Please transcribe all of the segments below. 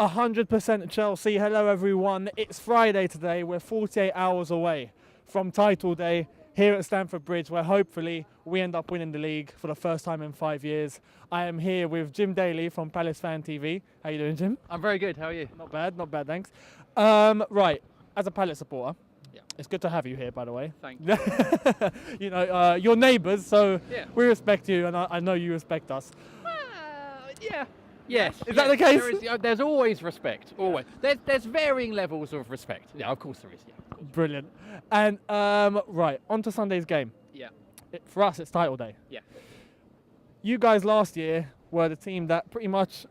100% Chelsea. Hello everyone. It's Friday today. We're 48 hours away from title day here at Stamford Bridge, where hopefully we end up winning the league for the first time in 5 years. I am here with Jim Daly from Palace FanTV. How you doing, Jim? I'm very good. How are you? Not bad, thanks. Right, as a Palace supporter, Yeah. it's good to have you here, by the way. Thank you. You know, you're neighbours, so Yeah. we respect you, and I know you respect us. Yeah. Yes. Is that the case? There's always respect. Always. There's varying levels of respect. Yeah, of course there is. Yeah. Of course. Brilliant. And right, on to Sunday's game. Yeah. For us, it's title day. Yeah. You guys last year were the team that pretty much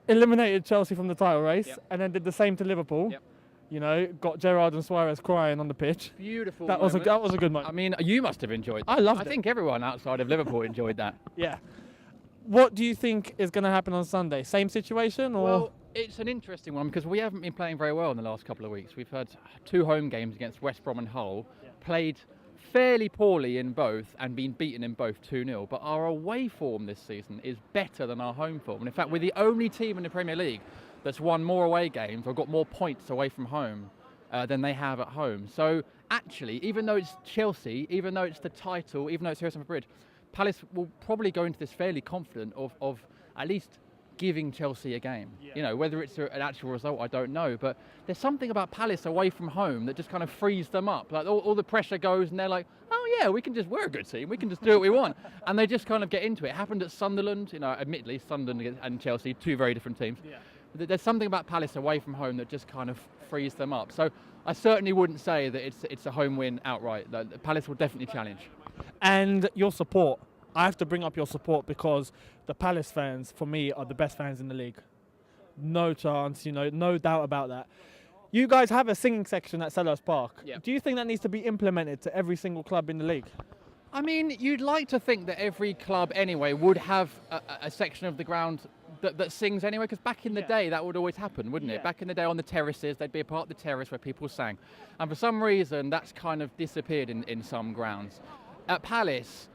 eliminated Chelsea from the title race, Yep. and then did the same to Liverpool. Yep. You know, got Gerrard and Suarez crying on the pitch. Beautiful. That was a good moment. I mean, you must have enjoyed that. I loved it. I think everyone outside of Liverpool enjoyed that. Yeah. What do you think is going to happen on Sunday? Same situation, or? Well, it's an interesting one because we haven't been playing very well in the last couple of weeks. We've had 2 home games against West Brom and Hull, played fairly poorly in both and been beaten in both 2-0. But our away form this season is better than our home form. And in fact, we're the only team in the Premier League that's won more away games or got more points away from home than they have at home. So actually, even though it's Chelsea, even though it's the title, even though it's here at Stamford Bridge, Palace will probably go into this fairly confident of at least giving Chelsea a game. Yeah. You know, whether it's an actual result, I don't know. But there's something about Palace away from home that just kind of frees them up. Like all the pressure goes and they're like, oh yeah, we're a good team. We can just do what we want. And they just kind of get into it. It happened at Sunderland. You know, admittedly, Sunderland and Chelsea, 2 very different teams. Yeah. But there's something about Palace away from home that just kind of frees them up. So I certainly wouldn't say that it's a home win outright. The Palace will definitely challenge. And your support. I have to bring up your support because the Palace fans, for me, are the best fans in the league. No chance, you know, no doubt about that. You guys have a singing section at Selhurst Park. Yeah. Do you think that needs to be implemented to every single club in the league? I mean, you'd like to think that every club anyway would have a section of the ground that sings anyway, because back in the day that would always happen, wouldn't it? Back in the day on the terraces, there'd be a part of the terrace where people sang. And for some reason, that's kind of disappeared in some grounds. At Palace,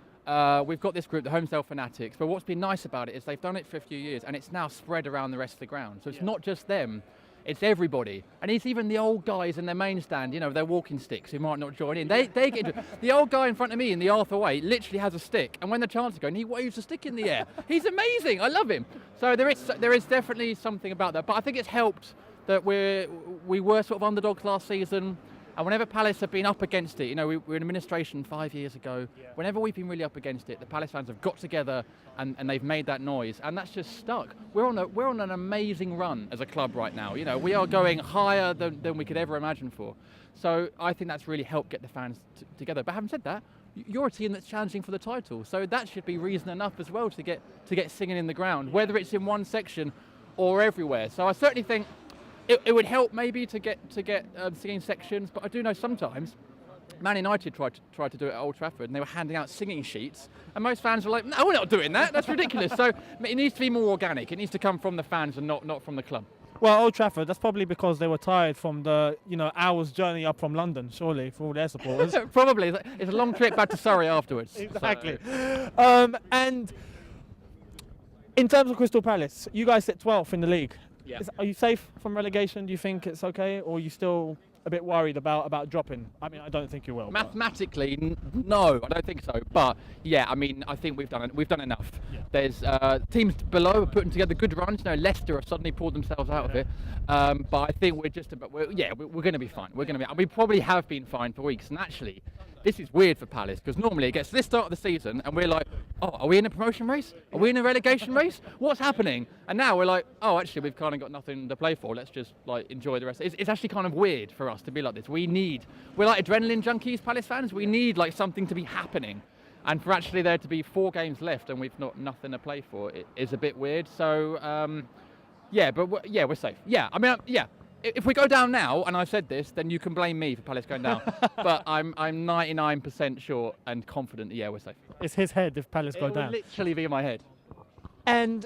we've got this group, the Homestyle Fanatics, but what's been nice about it is they've done it for a few years and it's now spread around the rest of the ground. So it's not just them, it's everybody. And it's even the old guys in their main stand, you know, their walking sticks who might not join in. They get into it. The old guy in front of me in the Arthur Way literally has a stick, and when the chance is going, he waves a stick in the air. He's amazing, I love him. So there is definitely something about that, but I think it's helped that we were sort of underdogs last season. And whenever Palace have been up against it, you know, we were in administration 5 years ago. Yeah. Whenever we've been really up against it, the Palace fans have got together and they've made that noise, and that's just stuck. We're on an amazing run as a club right now. You know, we are going higher than we could ever imagine for. So I think that's really helped get the fans together. But having said that, you're a team that's challenging for the title, so that should be reason enough as well to get singing in the ground, whether it's in one section or everywhere. So I certainly think it would help maybe to get singing sections, but I do know sometimes Man United tried to do it at Old Trafford, and they were handing out singing sheets, and most fans were like, "No, we're not doing that. That's ridiculous." So it needs to be more organic. It needs to come from the fans and not from the club. Well, Old Trafford, that's probably because they were tired from the, you know, hours journey up from London, surely, for all their supporters. Probably. It's a long trip back to Surrey afterwards. Exactly. So. And in terms of Crystal Palace, you guys sit 12th in the league. Yeah. Are you safe from relegation? Do you think it's okay, or are you still a bit worried about dropping? I mean, I don't think you will. Mathematically, no, I don't think so. But yeah, I mean, I think we've done enough. Yeah. There's teams below are putting together good runs. You know, Leicester have suddenly pulled themselves out of it. But I think we're going to be fine. We probably have been fine for weeks. And actually, this is weird for Palace because normally it gets to this start of the season and we're like, oh, are we in a promotion race? Are we in a relegation race? What's happening? And now we're like, oh, actually, we've kind of got nothing to play for. Let's just like enjoy the rest. It's actually kind of weird for us to be like this. We're like adrenaline junkies, Palace fans. We need like something to be happening. And for actually there to be 4 games left and we've nothing to play for, it is a bit weird. So, we're safe. Yeah, I mean, yeah. If we go down now, and I've said this, then you can blame me for Palace going down. But I'm 99% sure and confident that, yeah, we're safe. It's his head if Palace go down. It will literally be in my head. And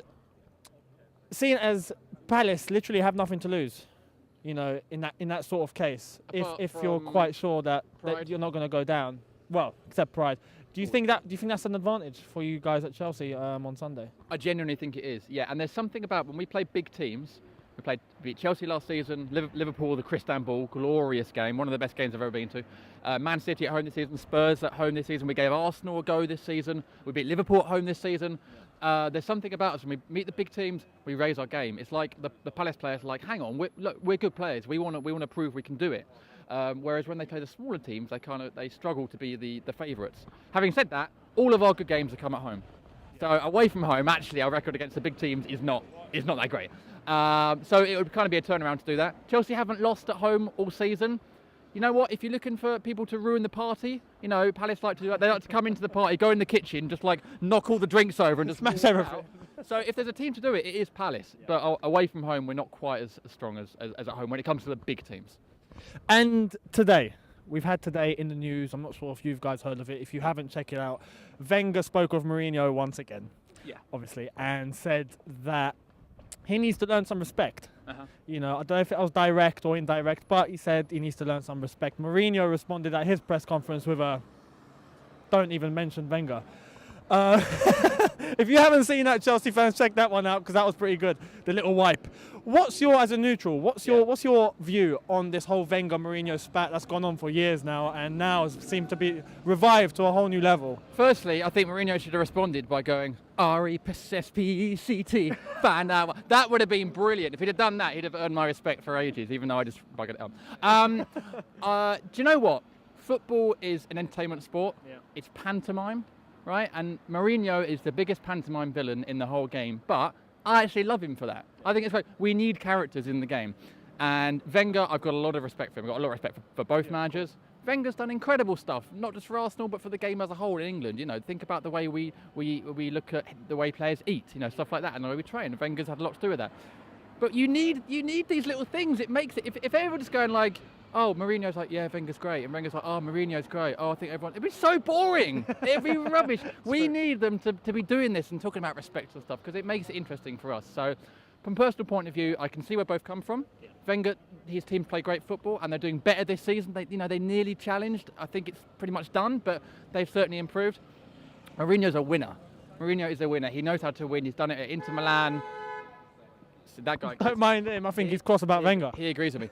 seeing as Palace literally have nothing to lose, you know, in that sort of case, if you're quite sure that you're not going to go down, well, except pride. Do you think that's an advantage for you guys at Chelsea on Sunday? I genuinely think it is, yeah. And there's something about when we play big teams, We beat Chelsea last season, Liverpool, the Crystanbul, glorious game, one of the best games I've ever been to. Man City at home this season, Spurs at home this season. We gave Arsenal a go this season. We beat Liverpool at home this season. There's something about us when we meet the big teams, we raise our game. It's like the Palace players are like, hang on, we're good players. We want to prove we can do it. Whereas when they play the smaller teams, they struggle to be the favourites. Having said that, all of our good games have come at home. So away from home, actually, our record against the big teams is not that great. So it would kind of be a turnaround to do that. Chelsea haven't lost at home all season. You know what? If you're looking for people to ruin the party, Palace like to do that. They like to come into the party, go in the kitchen, just like knock all the drinks over and just smash everything. So if there's a team to do it, it is Palace. Yeah. But away from home, we're not quite as strong as at home when it comes to the big teams. And today, we've had today in the news, I'm not sure if you guys heard of it. If you haven't, check it out. Wenger spoke of Mourinho once again, obviously, and said that he needs to learn some respect. I don't know if it was direct or indirect, but he said he needs to learn some respect. Mourinho responded at his press conference with a, don't even mention Wenger. If you haven't seen that, Chelsea fans, check that one out because that was pretty good. The little wipe. What's your, as a neutral, what's your view on this whole Wenger Mourinho spat that's gone on for years now and now seemed to be revived to a whole new level? Firstly, I think Mourinho should have responded by going R-E-P-S-P-E-C-T. That would have been brilliant. If he'd have done that, he'd have earned my respect for ages, even though I just buggered it up. Do you know what? Football is an entertainment sport. Yeah. It's pantomime. Right, and Mourinho is the biggest pantomime villain in the whole game, but I actually love him for that. I think it's great. We need characters in the game, and Wenger, I've got a lot of respect for him. I've got a lot of respect for both managers. Wenger's done incredible stuff, not just for Arsenal, but for the game as a whole in England. Think about the way we look at the way players eat, stuff like that, and the way we train. Wenger's had a lot to do with that. But you need these little things. It makes it. If everyone's going like, oh, Mourinho's like, yeah, Wenger's great. And Wenger's like, oh, Mourinho's great. Oh, I think everyone... It'd be so boring. It'd be rubbish. We need them to be doing this and talking about respect and stuff because it makes it interesting for us. So from a personal point of view, I can see where both come from. Yeah. Wenger, his teams play great football and they're doing better this season. They nearly challenged. I think it's pretty much done, but they've certainly improved. Mourinho's a winner. Mourinho is a winner. He knows how to win. He's done it at Inter Milan. So that guy... Don't mind him. I think he's cross about Wenger. He agrees with me.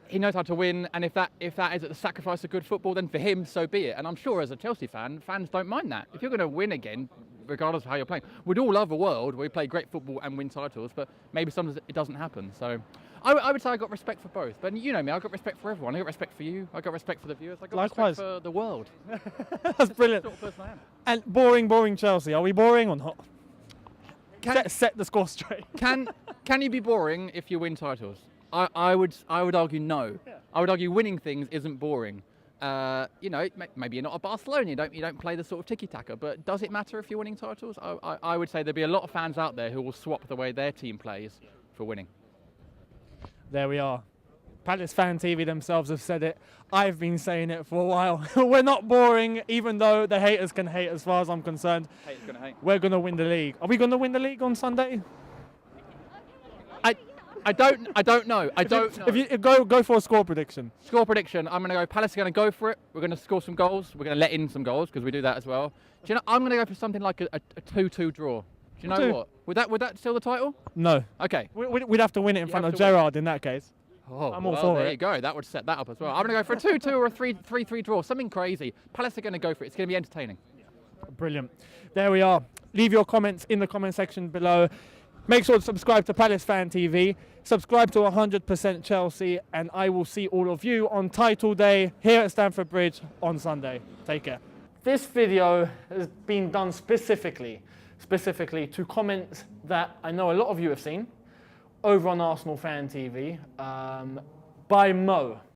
He knows how to win, and if that is at the sacrifice of good football, then for him, so be it. And I'm sure as a Chelsea fan, fans don't mind that. If you're going to win again, regardless of how you're playing, we'd all love a world where we play great football and win titles, but maybe sometimes it doesn't happen. So I would say I got respect for both. But you know me, I got respect for everyone. I got respect for you. I got respect for the viewers. I got Likewise. Respect for the world. That's brilliant. Sort of person I am. And boring Chelsea. Are we boring or not? Set the score straight. Can you be boring if you win titles? I would argue no. Yeah. I would argue winning things isn't boring. Maybe you're not a Barcelona, you don't play the sort of tiki-taka, but does it matter if you're winning titles? I would say there'd be a lot of fans out there who will swap the way their team plays for winning. There we are. Palace FanTV themselves have said it. I've been saying it for a while. We're not boring, even though the haters can hate as far as I'm concerned. Haters gonna hate. We're going to win the league. Are we going to win the league on Sunday? I don't know. If you go for a score prediction. Score prediction. I'm going to go. Palace are going to go for it. We're going to score some goals. We're going to let in some goals because we do that as well. Do you know? I'm going to go for something like a 2-2 draw. Do you know what? Would that steal the title? No. Okay. We'd have to win it in front of Gerrard in that case. Oh, I'm all for it. There you go. That would set that up as well. I'm going to go for a 2-2 or a 3-3 draw. Something crazy. Palace are going to go for it. It's going to be entertaining. Brilliant. There we are. Leave your comments in the comment section below. Make sure to subscribe to Palace FanTV. Subscribe to 100% Chelsea. And I will see all of you on title day here at Stamford Bridge on Sunday. Take care. This video has been done specifically to comments that I know a lot of you have seen over on Arsenal FanTV by Mo.